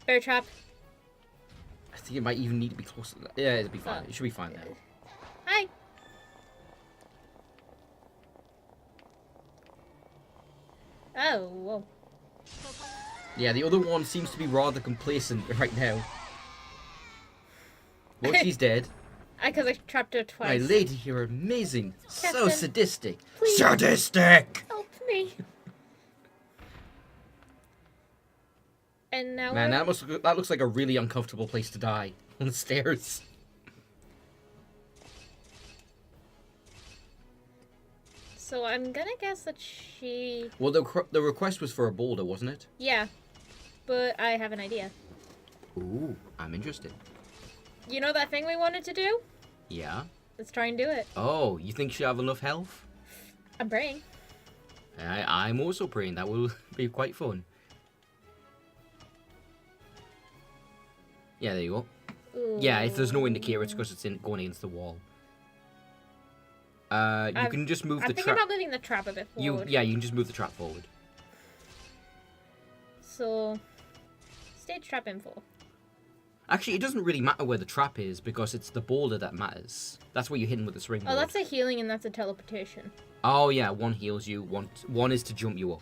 Bear trap. I think it might even need to be closer to that. Yeah, it'll be fine. It should be fine now. Hi. Oh, whoa. Yeah, the other one seems to be rather complacent right now. Well, she's dead. Because I trapped her twice. My lady, you're amazing. So Captain, sadistic. please. Sadistic! Help me. And now Man, we're... that looks like a really uncomfortable place to die. On the stairs. So I'm gonna guess that she... Well, the request was for a boulder, wasn't it? Yeah. But I have an idea. Ooh, I'm interested. You know that thing we wanted to do? Yeah? Let's try and do it. Oh, you think she'll have enough health? I'm praying. I'm also praying that will be quite fun. Yeah, there you go. Ooh. Yeah, if there's no indicator, it's because it's going against the wall. You can just move the trap. I'm thinking about moving the trap a bit forward. You can just move the trap forward. So, stage trap info. Actually, it doesn't really matter where the trap is because it's the boulder that matters. That's what you're hitting with the springboard. Oh, that's a healing and that's a teleportation. Oh yeah, one heals you, one is to jump you up.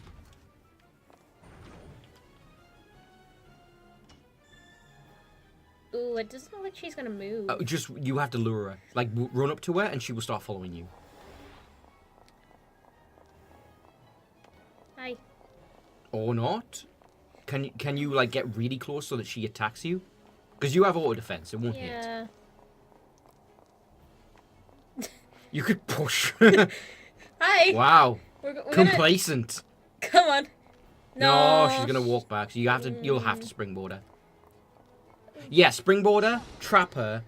Ooh, it doesn't look like she's gonna move. Just you have to lure her, like run up to her, and she will start following you. Hi. Or not? Can you like get really close so that she attacks you? Because you have auto defense, it won't hit. Yeah. You could push. Hi. Wow. We're Complacent. Come on. No, she's gonna walk back. So you'll have to springboard her. Yeah, springboard her, trap her.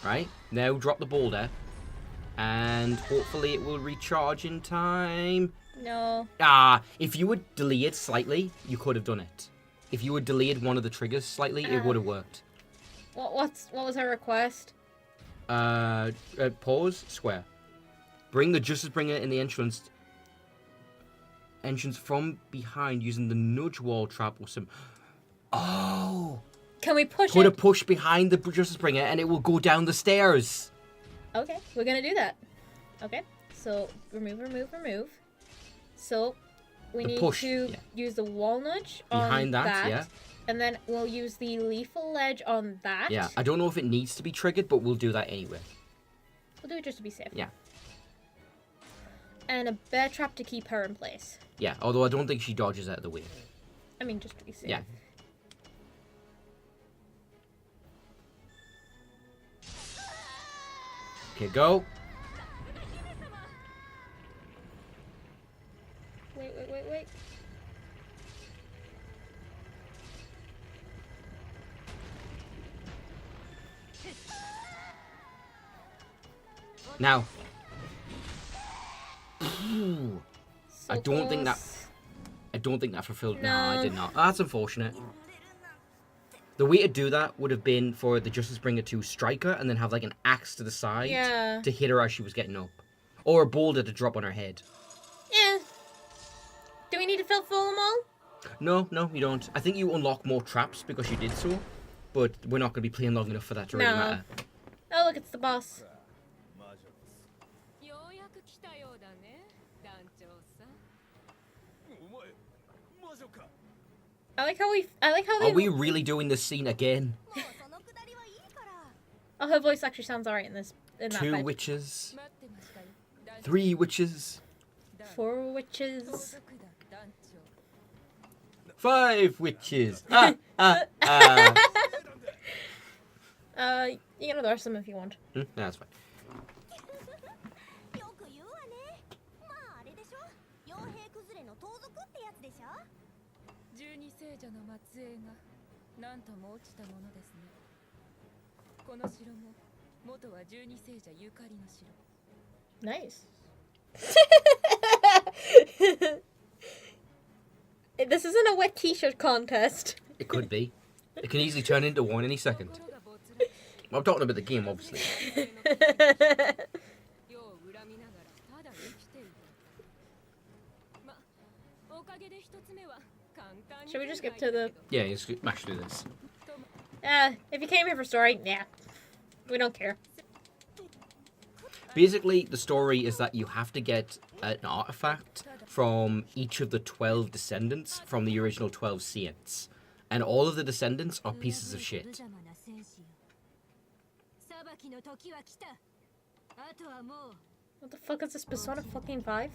Right now, drop the boulder, and hopefully it will recharge in time. No. If you would delay it slightly, you could have done it. If you would delayed one of the triggers slightly, it would have worked. What was her request? Pause, square. Bring the Justice Bringer in the entrance from behind using the nudge wall trap or some. Oh. Can we push Put a it? push behind the Justice Bringer and it will go down the stairs. Okay, we're gonna do that. Okay, so remove. So we need to use the wall nudge behind on that, yeah. And then we'll use the lethal ledge on that. Yeah, I don't know if it needs to be triggered, but we'll do that anyway. We'll do it just to be safe. Yeah. And a bear trap to keep her in place. Yeah, although I don't think she dodges out of the way. I mean, just to be safe. Yeah. Okay, go. Wait. Now. So I don't think that fulfilled. No, I did not. That's unfortunate. The way to do that would have been for the Justice Bringer to strike her and then have like an axe to the side to hit her as she was getting up. Or a boulder to drop on her head. Yeah. Do we need to fulfill them all? No, you don't. I think you unlock more traps because you did so. But we're not going to be playing long enough for that to really matter. Oh, look, it's the boss. I like how Are we really doing this scene again? Oh, her voice actually sounds alright in that 2 fight. witches. 3 witches. 4 witches. 5 witches. You can other some if you want. No, that's fine. Nice. This isn't a wet t-shirt contest. It could be. It can easily turn into one any second. I'm talking about the game, obviously. Should we just skip to the... Yeah, you mash through this. If you came here for story, yeah. We don't care. Basically, the story is that you have to get an artifact from each of the 12 descendants from the original 12 Saints. And all of the descendants are pieces of shit. What the fuck is this Persona fucking 5?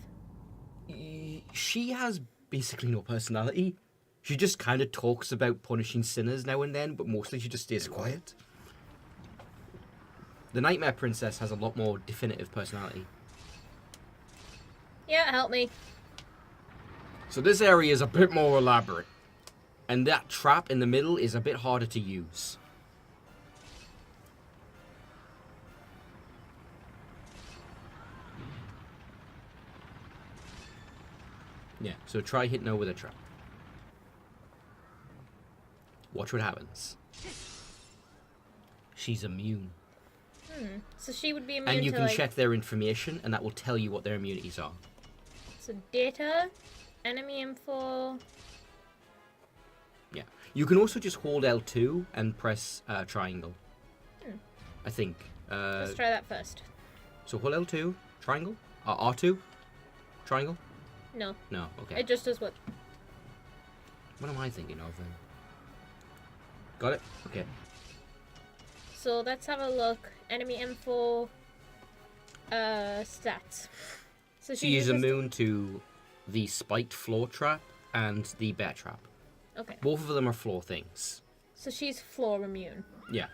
She has basically no personality. She just kind of talks about punishing sinners now and then, but mostly she just stays quiet. The Nightmare Princess has a lot more definitive personality. Yeah, help me. So this area is a bit more elaborate. And that trap in the middle is a bit harder to use. Yeah, so try hitting her with a trap. Watch what happens. She's immune. So she would be immune and you to, can like... check their information, and that will tell you what their immunities are. So data, enemy info... Yeah. You can also just hold L2 and press triangle. I think. Let's try that first. So hold L2, triangle? R2, triangle? No. No, okay. It just does what... What am I thinking of then? Got it? Okay. So let's have a look. Enemy info... stats. So she is immune to the spiked floor trap and the bear trap. Okay. Both of them are floor things. So she's floor immune. Yeah.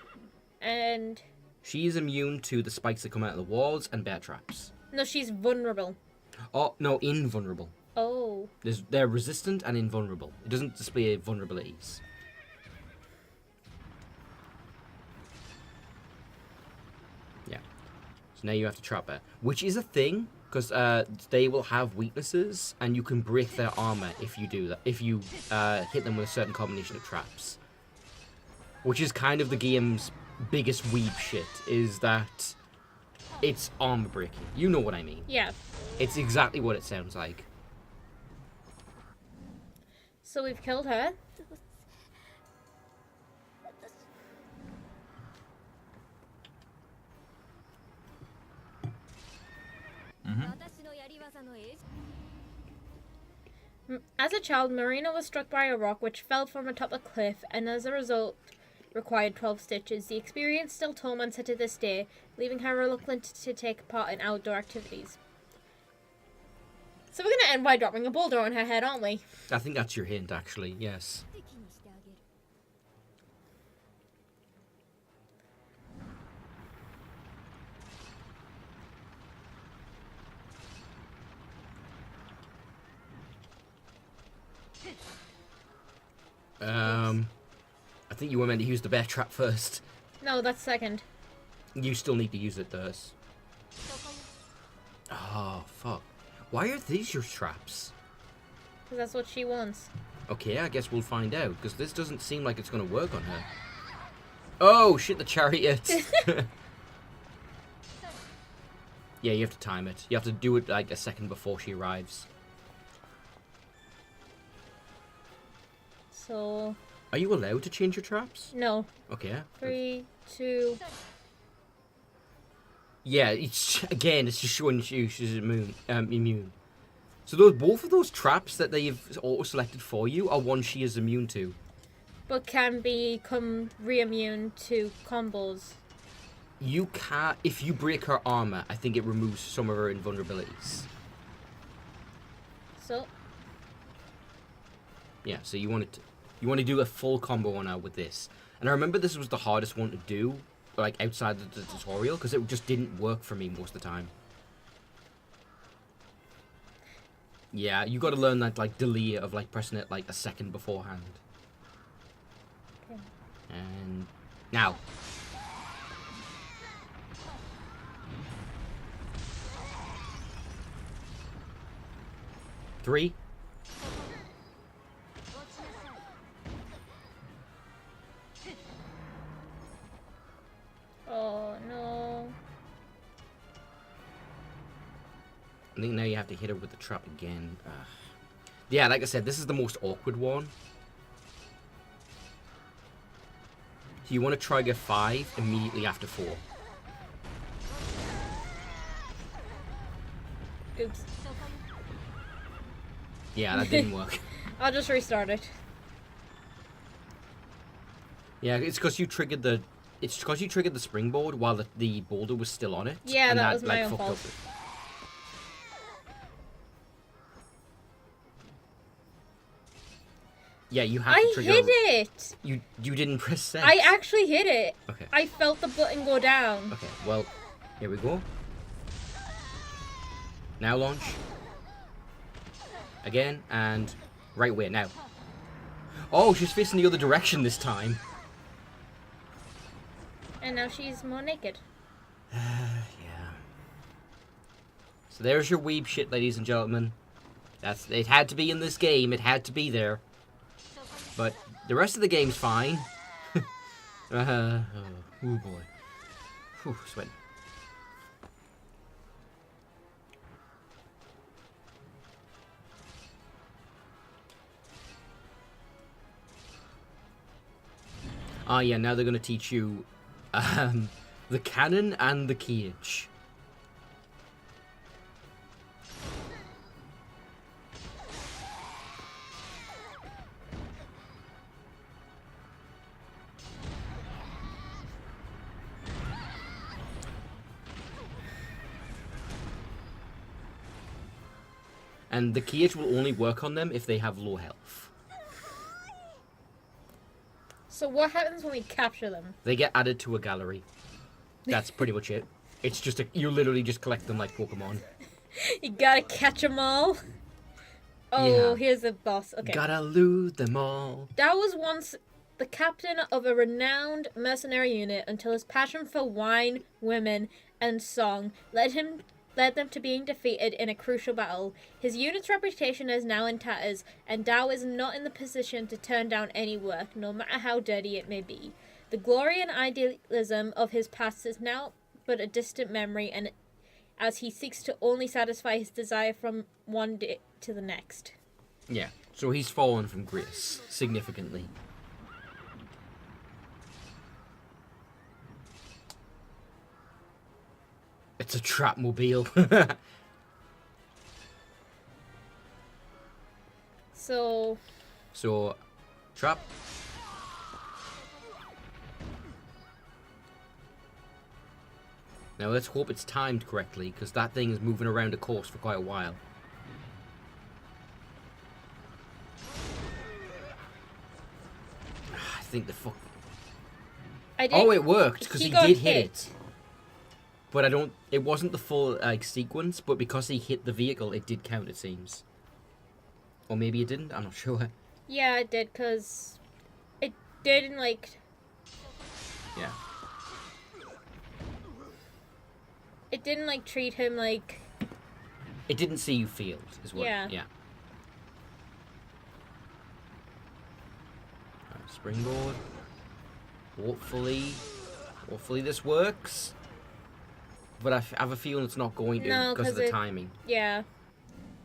And... she is immune to the spikes that come out of the walls and bear traps. No, she's vulnerable. Oh, no, invulnerable. Oh. They're resistant and invulnerable. It doesn't display vulnerabilities. Yeah. So now you have to trap her. Which is a thing, because they will have weaknesses, and you can break their armor if you do that. If you hit them with a certain combination of traps. Which is kind of the game's biggest weeb shit, is that it's armor breaking. You know what I mean. Yeah. It's exactly what it sounds like. So we've killed her. As a child, Marina was struck by a rock which fell from atop a cliff and as a result required 12 stitches. The experience still torments her to this day, leaving her reluctant to take part in outdoor activities. So we're going to end by dropping a boulder on her head, aren't we? I think that's your hint, actually, yes. I think you were meant to use the bear trap first. No, that's second. You still need to use it first. Oh, fuck. Why are these your traps? Because that's what she wants. Okay, I guess we'll find out, because this doesn't seem like it's going to work on her. Oh, shit, the chariot. Yeah, you have to time it. You have to do it like a second before she arrives. So... are you allowed to change your traps? No. Okay. 3, 2... yeah, it's just showing she's immune. So both of those traps that they've auto-selected for you are ones she is immune to. But can become re-immune to combos. You can't... if you break her armor, I think it removes some of her invulnerabilities. So? Yeah, so you want to do a full combo on her with this. And I remember this was the hardest one to do, like outside the tutorial, because it just didn't work for me most of the time. Yeah, you got to learn that like delay of like pressing it like a second beforehand. Okay. And now. Three. Oh no. I think now you have to hit her with the trap again. Yeah, like I said, this is the most awkward one. So you want to trigger 5 immediately after 4. Oops. Yeah, that didn't work. I'll just restart it. Yeah, it's because you triggered the... It's because you triggered the springboard while the boulder was still on it. Yeah, and that was my like, own fucked fault. up. Yeah, you have to I trigger... hit it! You didn't press set. I actually hit it. Okay. I felt the button go down. Okay, well, here we go. Now launch. Again, and right way now. Oh, she's facing the other direction this time. And now she's more naked. Yeah. So there's your weeb shit, ladies and gentlemen. It had to be in this game. It had to be there. But the rest of the game's fine. Oh boy. Whew, sweating. Ah, yeah, now they're going to teach you the cannon and the cage. And the cage will only work on them if they have low health. So what happens when we capture them? They get added to a gallery. That's pretty much it. It's just you literally just collect them like Pokemon. You gotta catch them all. Oh, Yeah. here's the boss. Okay. Gotta loot them all. That was once the captain of a renowned mercenary unit until his passion for wine, women, and song led them to being defeated in a crucial battle. His unit's reputation is now in tatters, and Dao is not in the position to turn down any work, no matter how dirty it may be. The glory and idealism of his past is now but a distant memory, and as he seeks to only satisfy his desire from one day to the next. Yeah, so he's fallen from grace significantly. It's a trapmobile. So, trap. Now let's hope it's timed correctly, because that thing is moving around a course for quite a while. I think the fuck... Oh, it worked, because he did hit it. But it wasn't the full sequence, but because he hit the vehicle, it did count, it seems. Or maybe it didn't, I'm not sure. Yeah, it did, because it didn't, Yeah. it didn't, treat him like... It didn't see you failed, is what... Yeah. Yeah. Right, springboard. Hopefully this works. But I have a feeling it's not going to No, because of the timing. Yeah.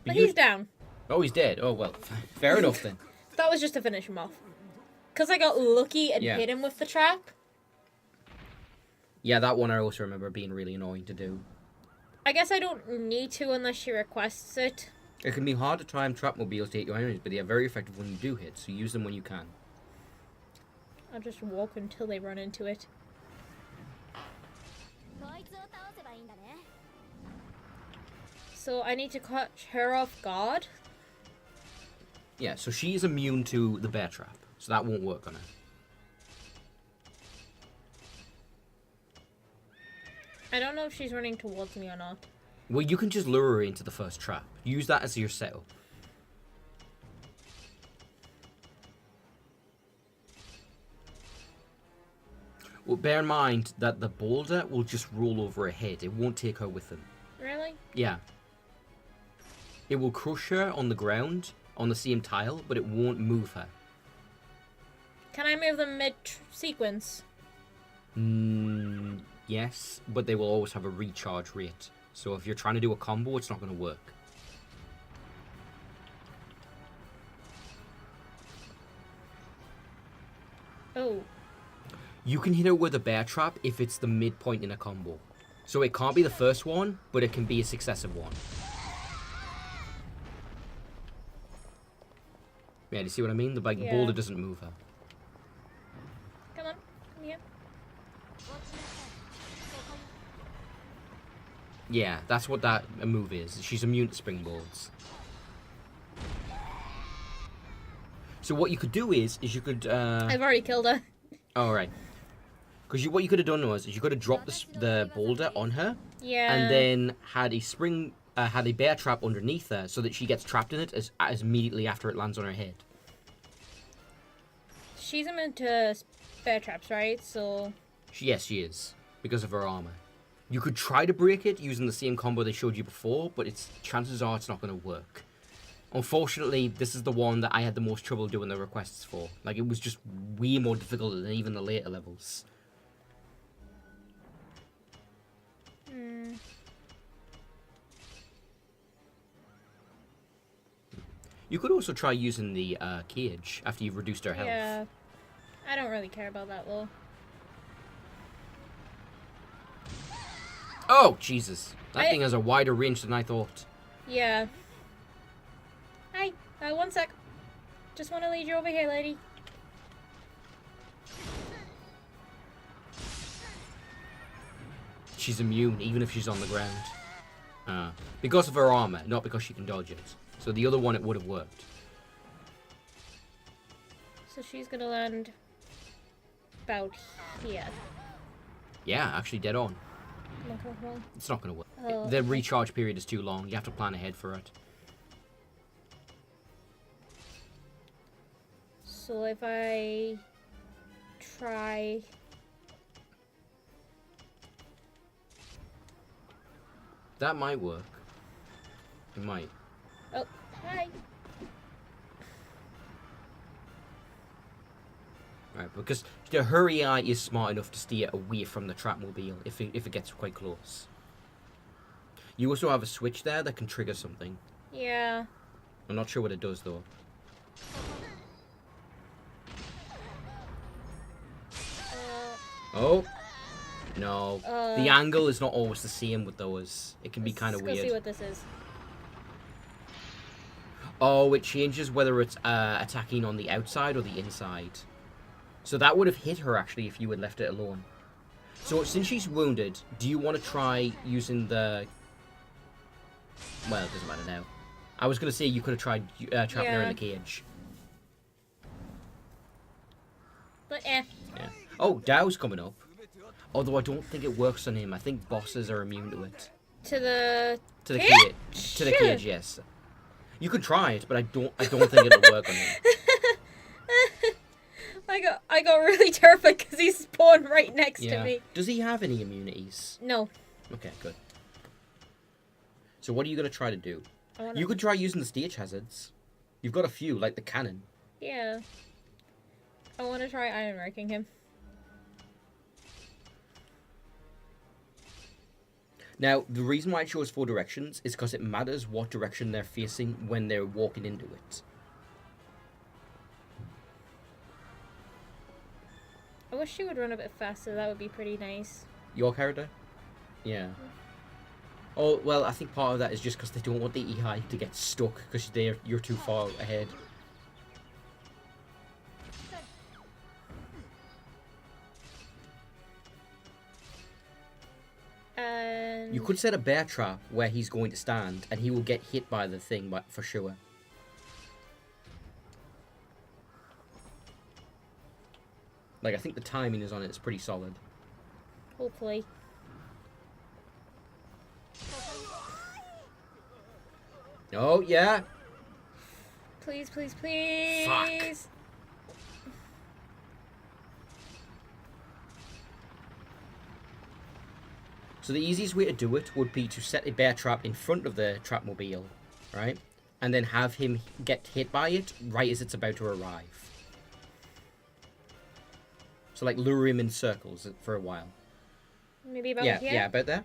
But You- he's down. Oh, he's dead. Oh, well. Fair enough, then. That was just to finish him off. Because I got lucky and Yeah. hit him with the trap. Yeah, that one I also remember being really annoying to do. I guess I don't need to unless she requests it. It can be hard to time trapmobiles to hit your enemies, but they are very effective when you do hit, so use them when you can. I'll just walk until they run into it. So I need to catch her off guard. Yeah, so she's immune to the bear trap, so that won't work on her. I don't know if she's running towards me or not. Well, you can just lure her into the first trap. Use that as your setup. Well, bear in mind that the boulder will just roll over her head. It won't take her with them. Really? Yeah. It will crush her on the ground, on the same tile, but it won't move her. Can I move them mid-sequence? Yes, but they will always have a recharge rate. So if you're trying to do a combo, it's not going to work. Oh. You can hit her with a bear trap if it's the midpoint in a combo. So it can't be the first one, but it can be a successive one. Yeah, do you see what I mean? The boulder doesn't move her. Come on, come here. Yeah, that's what that move is. She's immune to springboards. So what you could do is you could... I've already killed her. Oh, right. Because what you could have done was you could have dropped the boulder on her. Yeah. And then had a bear trap underneath her so that she gets trapped in it as immediately after it lands on her head. She's immune to bear traps, right? So... Yes, she is. Because of her armor. You could try to break it using the same combo they showed you before, but chances are it's not going to work. Unfortunately, this is the one that I had the most trouble doing the requests for. Like, it was just way more difficult than even the later levels. You could also try using the cage after you've reduced her health. Yeah. I don't really care about that, though. Oh, Jesus. That thing has a wider range than I thought. Yeah. Hi. 1 sec. Just want to lead you over here, lady. She's immune, even if she's on the ground. Because of her armor, not because she can dodge it. So the other one, it would have worked. So she's gonna land about here. Yeah, actually dead on. Come on. It's not going to work. Oh. The recharge period is too long. You have to plan ahead for it. So if I try... That might work. It might. Oh, hi. Right, because the Hurry Eye is smart enough to steer away from the Trapmobile if it gets quite close. You also have a switch there that can trigger something. Yeah. I'm not sure what it does, though. Oh. No. The angle is not always the same with those. It can be kind of weird. Let's go see what this is. Oh, it changes whether it's attacking on the outside or the inside. So that would have hit her, actually, if you had left it alone. So since she's wounded, do you want to try using the... Well, it doesn't matter now. I was going to say you could have tried trapping her in the cage. But Yeah. Oh, Dao's coming up. Although I don't think it works on him. I think bosses are immune to it. To the cage? To the cage, yes. You could try it, but I don't think it'll work on him. I got really terrified because he spawned right next to me. Does he have any immunities? No. Okay, good. So what are you going to try to do? You could try using the stage hazards. You've got a few, like the cannon. Yeah. I want to try iron raking him. Now, the reason why it shows 4 directions is because it matters what direction they're facing when they're walking into it. I wish she would run a bit faster. That would be pretty nice. Your character? Yeah. Oh, well, I think part of that is just because they don't want the EI to get stuck because you're too far ahead. You could set a bear trap where he's going to stand and he will get hit by the thing for sure. Like, I think the timing is on it. It's pretty solid. Hopefully. Oh, yeah. Please, please, please. Fuck. So the easiest way to do it would be to set a bear trap in front of the Trapmobile, right? And then have him get hit by it right as it's about to arrive. So like lure him in circles for a while. Maybe about here? Yeah, about there.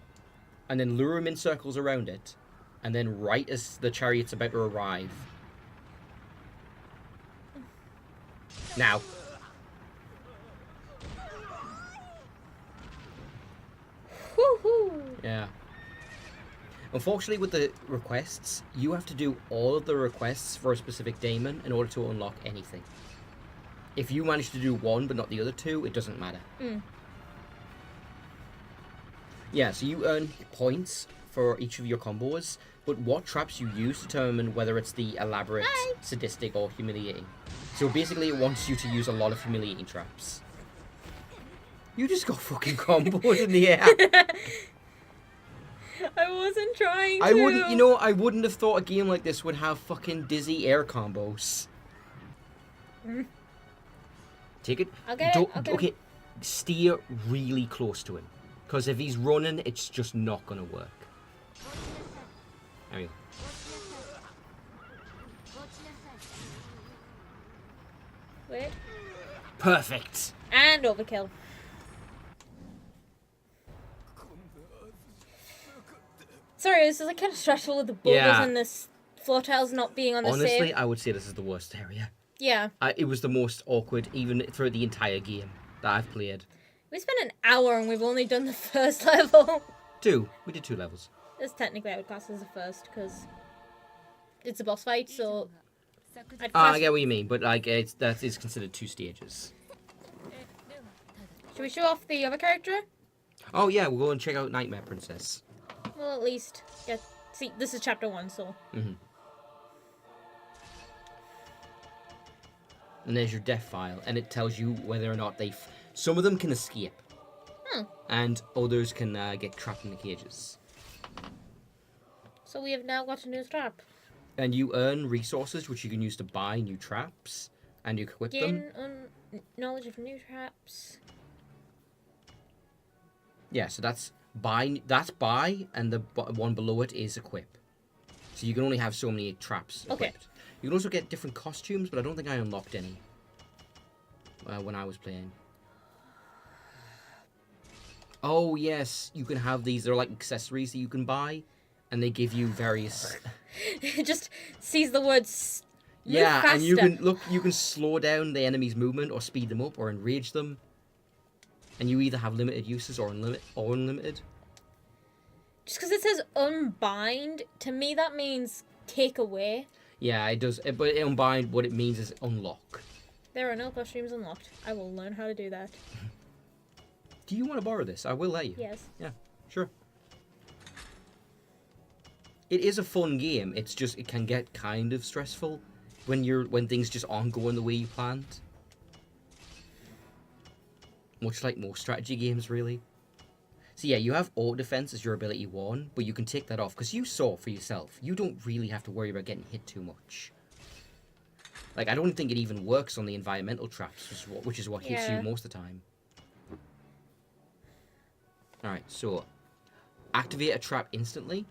And then lure him in circles around it. And then right as the chariot's about to arrive. Yeah. Unfortunately, with the requests, you have to do all of the requests for a specific daemon in order to unlock anything. If you manage to do one but not the other two, it doesn't matter. Yeah, so you earn points for each of your combos, but what traps you use determine whether it's the elaborate, sadistic, or humiliating. So basically, it wants you to use a lot of humiliating traps. You just got fucking comboed in the air. I wasn't trying to. I wouldn't have thought a game like this would have fucking dizzy air combos. Take it. Okay. Steer really close to him, because if he's running, it's just not gonna work. There you go. Wait. Perfect. And overkill. Sorry, this is like kind of stressful with the boulders and this floor tiles not being on the same. Honestly, I would say this is the worst area. Yeah. It was the most awkward, even throughout the entire game that I've played. We spent an hour and we've only done the first level. We did 2 levels. This technically I would class as the first because it's a boss fight, so I get what you mean, but like that is considered 2 stages. Should we show off the other character? Oh yeah, we'll go and check out Nightmare Princess. Well, at least see. This is chapter 1, so. And there's your death file, and it tells you whether or not some of them can escape, and others can get trapped in the cages. So we have now got a new trap. And you earn resources which you can use to buy new traps, and you equip them. Gain knowledge of new traps. Yeah, so that's buy, and the one below it is equip. So you can only have so many traps equipped. You can also get different costumes, but I don't think I unlocked any when I was playing. Oh yes, you can have these. They're like accessories that you can buy, and they give you various. It just sees the words. Yeah, and you can slow down the enemy's movement, or speed them up, or enrage them. And you either have limited uses or unlimited. Just because it says unbind, to me that means take away. Yeah, it does. But unbind, what it means is unlock. There are no costumes unlocked. I will learn how to do that. Do you want to borrow this? I will let you. Yes. Yeah, sure. It is a fun game. It's just it can get kind of stressful when things just aren't going the way you planned. Much like most strategy games, really. So yeah, you have auto defense as your ability 1, but you can take that off because you saw for yourself. You don't really have to worry about getting hit too much. Like, I don't think it even works on the environmental traps, which is what hits you most of the time. Alright, so activate a trap instantly.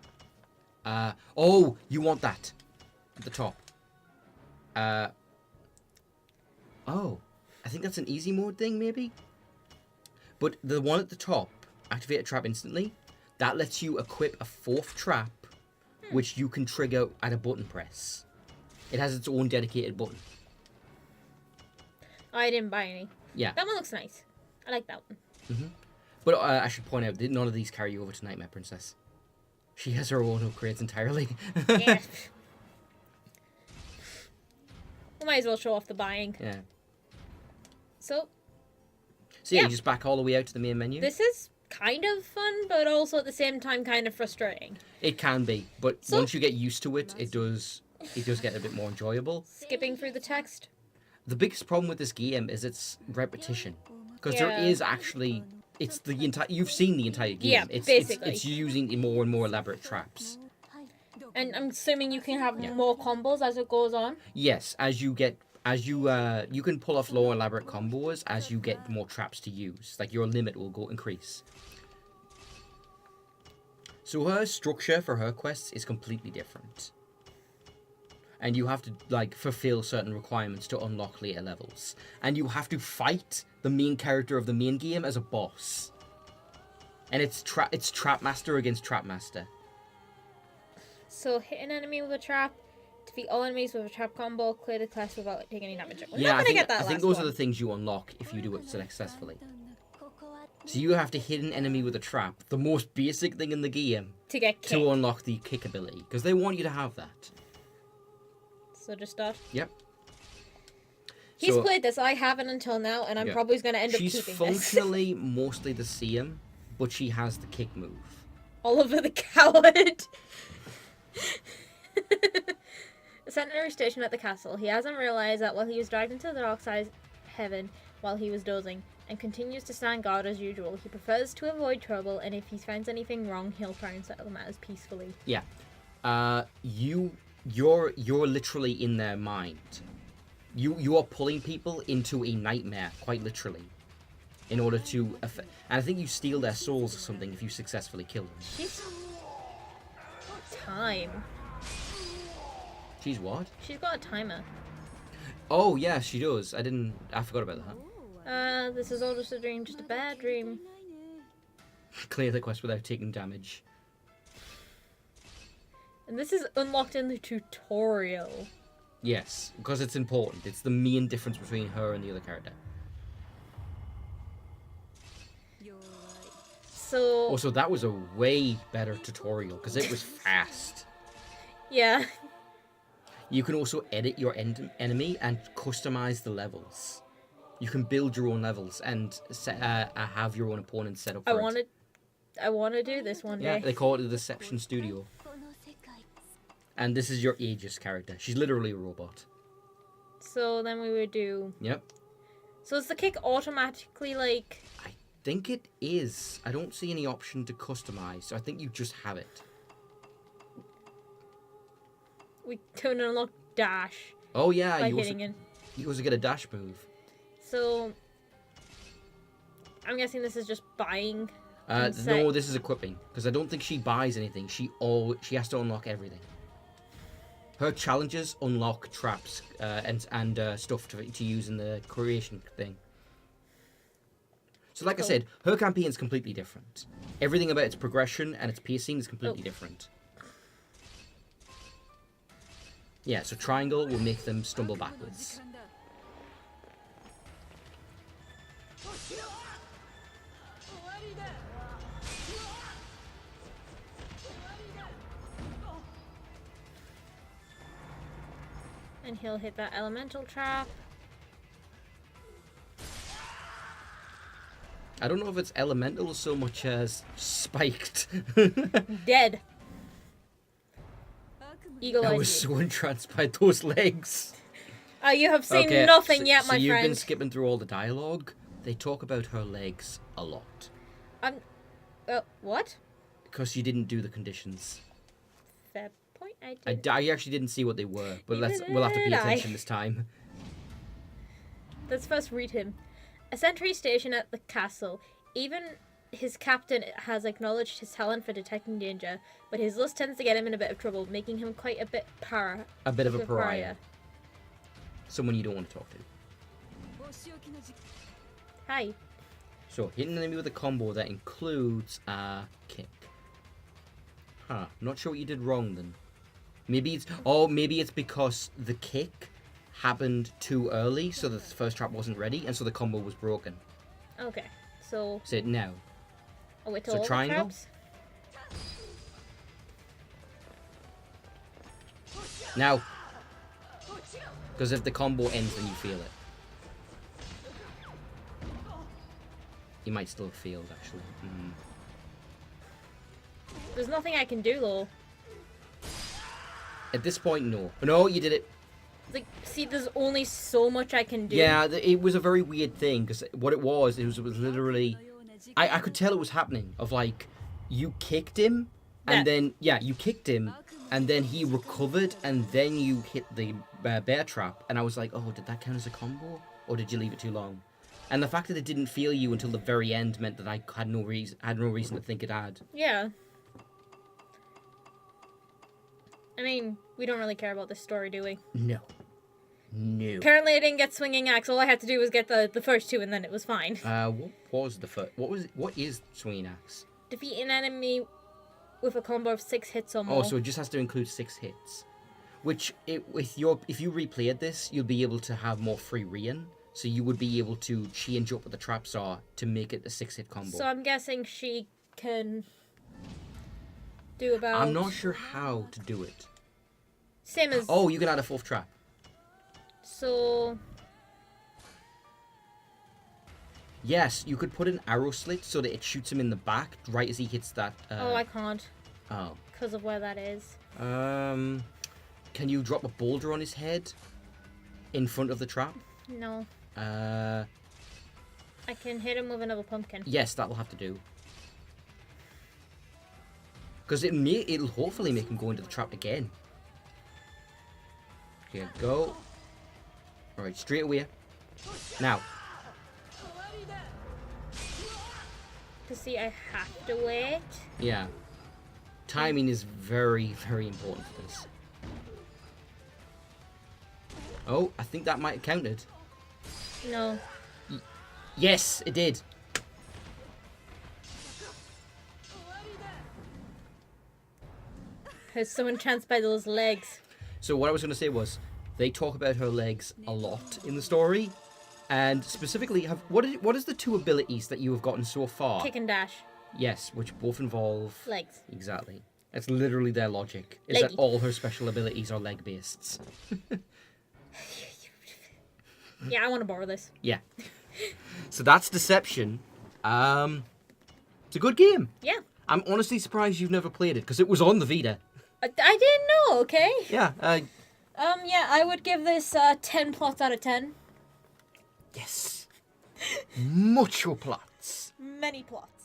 Oh, you want that at the top. Oh, I think that's an easy mode thing, maybe? But the one at the top, activate a trap instantly, that lets you equip a 4th trap, which you can trigger at a button press. It has its own dedicated button. I didn't buy any. Yeah. That one looks nice. I like that one. But I should point out that none of these carry over to Nightmare Princess. She has her own upgrades entirely. Yeah. We might as well show off the buying. Yeah. So yeah, you just back all the way out to the main menu. This is kind of fun, but also at the same time kind of frustrating. It can be, but once you get used to it, it does get a bit more enjoyable. Skipping through the text. The biggest problem with this game is its repetition, because there is actually you've seen the entire game. Yeah, basically. It's using more and more elaborate traps. And I'm assuming you can have more combos as it goes on. Yes, you can pull off more elaborate combos as you get more traps to use. Like your limit will increase. So her structure for her quests is completely different. And you have to fulfill certain requirements to unlock later levels. And you have to fight the main character of the main game as a boss. And it's Trap Master against Trap Master. So hit an enemy with a trap, defeat all enemies with a trap combo, clear the quest without taking any damage. I think those are the things you unlock if you do it successfully. So you have to hit an enemy with a trap, the most basic thing in the game, To get kicked. to unlock the kick ability, because they want you to have that. So just start. Yep. He's So- played this. I haven't until now, and I'm Yeah. probably going to end up She's keeping this. functionally mostly the same, but she has the kick move. Oliver the Coward. Sentry stationed at the castle. He hasn't realized that while he was dragged into the dark side heaven while he was dozing, and continues to stand guard as usual. He prefers to avoid trouble, and if he finds anything wrong, he'll try and settle matters peacefully. Yeah. You're literally in their mind. You are pulling people into a nightmare, quite literally, in order to and I think you steal their souls or something if you successfully kill them. She's... Time. She's what? She's got a timer. Oh yeah, she does. I forgot about that. This is all just a dream, just a bad dream. Clear the quest without taking damage. And this is unlocked in the tutorial. Yes, because it's important. It's the main difference between her and the other character. So... Also, that was a way better tutorial because it was fast. Yeah. You can also edit your enemy and customize the levels. You can build your own levels and have your own opponents set up for it. I want to do this one Yeah, day. they call it the Deception Studio. And this is your Aegis character. She's literally a robot. So then we would do... Yep. So is the kick automatically like... I think it is. I don't see any option to customize, so I think you just have it. We don't unlock dash Oh yeah, by you hitting it. also get a dash move. So... I'm guessing this is just buying. No, this is equipping because I don't think she buys anything. She has to unlock everything. Her challenges unlock traps and stuff to use in the creation thing. So, like I said, her campaign's completely different. Everything about its progression and its pacing is completely different. Yeah, so triangle will make them stumble backwards. And he'll hit that elemental trap. I don't know if it's elemental so much as spiked. Dead. Eagle I eyes was you. so entranced by those legs. You have seen Okay, nothing so, yet, so my you've been friend. skipping through all the dialogue. They talk about her legs a lot. What? Because you didn't do the conditions. Fair point. I did. I actually didn't see what they were, but Neither we'll have to pay did I. attention this time. Let's first read him. A sentry stationed at the castle. Even his captain has acknowledged his talent for detecting danger, but his lust tends to get him in a bit of trouble, making him quite a bit A bit of a pariah. Someone you don't want to talk to. Hi. So, hit an enemy with a combo that includes a kick. Huh. Not sure what you did wrong then. Maybe it's because the kick happened too early, so the first trap wasn't ready, and so the combo was broken. Okay. So. So now. Oh, wait till So all the triangle? traps? Now. Because if the combo ends, then you feel it. You might still have failed, actually. There's nothing I can do though. At this point, no. No, you did it. Like, see, there's only so much I can do. Yeah, it was a very weird thing, because what it was literally... I could tell it was happening, of like, you kicked him, and then, you kicked him, and then he recovered, and then you hit the bear trap, and I was like, oh, did that count as a combo? Or did you leave it too long? And the fact that it didn't feel you until the very end meant that I had no reason to think it had. Yeah. I mean, we don't really care about this story, do we? No. Apparently I didn't get swinging axe. All I had to do was get the first two and then it was fine. What was the first? What is swinging axe? Defeat an enemy with a combo of 6 hits or more. Oh, so it just has to include 6 hits. Which, if you replayed this, you'll be able to have more free reign. So you would be able to change up what the traps are to make it a 6-hit combo. So I'm guessing she can do about... I'm not sure how to do it. Same as... Oh, you can add a 4th trap. So... Yes, you could put an arrow slit so that it shoots him in the back right as he hits that. Oh, I can't. Oh. Because of where that is. Can you drop a boulder on his head in front of the trap? No. Uh. I can hit him with another pumpkin. Yes, that'll have to do. Because it'll hopefully make him go into the trap again. Okay, go. Alright, straight away. Now. To see, I have to wait. Yeah. Timing is very, very important for this. Oh, I think that might have counted. No. Yes, it did. Because someone chanced by those legs. So what I was going to say was, they talk about her legs a lot in the story, and specifically, what is the 2 abilities that you have gotten so far? Kick and dash. Yes, which both involve Legs. Exactly. That's literally their logic. Is Leggy. that all her special abilities are leg based? Yeah, I want to borrow this. Yeah. So that's Deception. It's a good game. Yeah. I'm honestly surprised you've never played it because it was on the Vita. I didn't know, okay? Yeah. Yeah, I would give this 10 plots out of 10. Yes. Mucho plots. Many plots.